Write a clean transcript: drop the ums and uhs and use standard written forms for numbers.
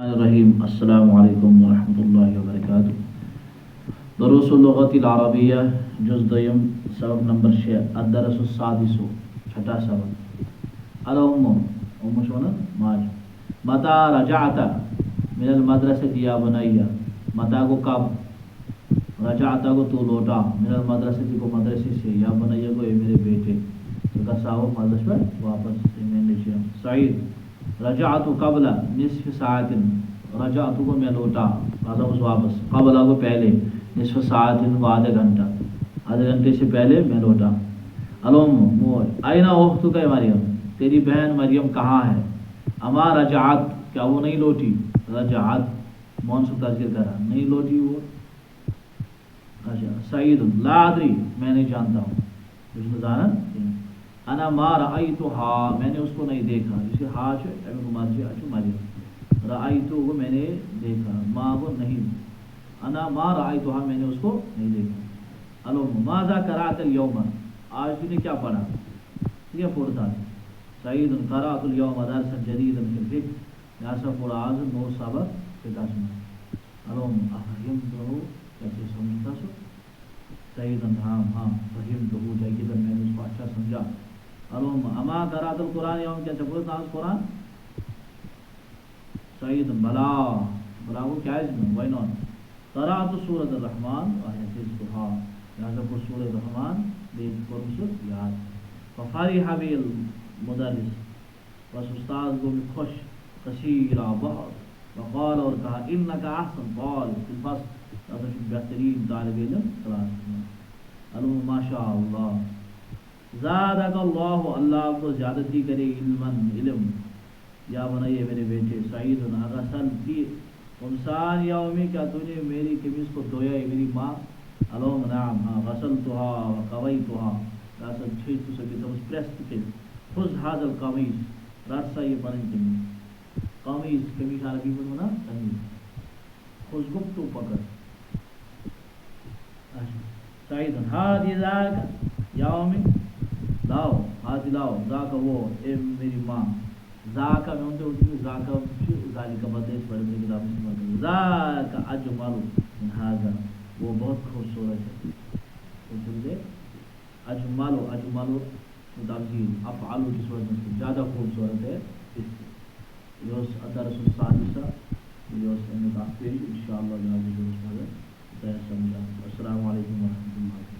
الرحیم السلام علیکم ورحمۃ اللہ وبرکاتہ. دروس اللغۃ العربیہ جز دویم سبق نمبر 6 الدرس السادس چھٹا سبق. الام شونا ماج. متى رجعت من المدرسة یا بنیہ. متا کو کب، رجعت کو تو لوٹا، من المدرسة کو مدرسے سے، یا بنیہ کو اے میرے بیٹے. تو کسا ہو مدرسے پر واپس میں نیچے. سعید رجعت قبل نصف ساعت، رجعت کو میں لوٹا واپس، قبل کو پہلے، نصف ساعت کو آدھے گھنٹہ، آدھے گھنٹے سے پہلے میں لوٹا. موج آئین اختک مریم، تیری بہن مریم کہاں ہے. اما رجعت، کیا وہ نہیں لوٹی. رجعت مون سے تذکر کرا، نہیں لوٹی وہ. اچھا. سعید لا ادری، میں نہیں جانتا ہوں. اس نے جانا. انا ما رأیتها، میں نے اس کو نہیں دیکھا. جسے ہا مریم، رأیتو کو میں نے دیکھا، ما وہ نہیں. انا ما رأیتها، میں نے اس کو نہیں دیکھا. ماذا قرأت اليوم، آج تم نے کیا پڑھا. کیا پڑھتا. سعید قرأت اليوم درسا جديدا في الفقه، یاسا پڑھا آج نو سبق فقہ میں. افہمتہ، کیسے سمجھتا سو. سعید ہاں فہمتہ جیدا، میں نے اس کو اچھا سمجھا. اما قرأت القرآن یوم، کیا پڑھتا آج قرآن. سعید بلا وہ کیا ہے اس میں، وائی ناٹ. قرأت سورۃ الرحمن وحفظتها، لہذا کو سورۃ الرحمن دیکھ کر اسے یاد. ففرح بی المدرس، بس استاد کو بھی خوش، کثیرا بہت. وقال، اور کہا، انک احسن قال فی الفصل، لہذا بہترین طالب علم کلاس میں. ماشاء اللہ. زادک اللہ، اللہ آپ کو زیادتی کرے، علم. یا بنائیے میرے بیٹے. سعید غسل کی خمسان یومی، کیا تو نے میری قمیص کو دھویا ہے میری ماں. نعم ہاں. غسلتها وقویتها، غسل چھیت تو سکے تو پریس کے. خذ هذا القمیص، راسا یہ بنن قمیص. قمیص عربی میں بنا قمیص. خذ گم تو پکڑ. سعید هذه ذاك یومی، لاؤ ہاتھ لاؤ. ذاک وہ، اے میری ماں. ذاک میں ان سے ذاک ذالک بدیش پڑھنے کی دعوت میں. ذاک اجمل من هذا، وہ بہت خوبصورت ہے. اجمل تفضیل، افعل کی صورت میں زیادہ خوبصورت ہے. یہ درس السادسہ، یہ ان شاء اللہ جناب. السلام علیکم ورحمۃ اللہ.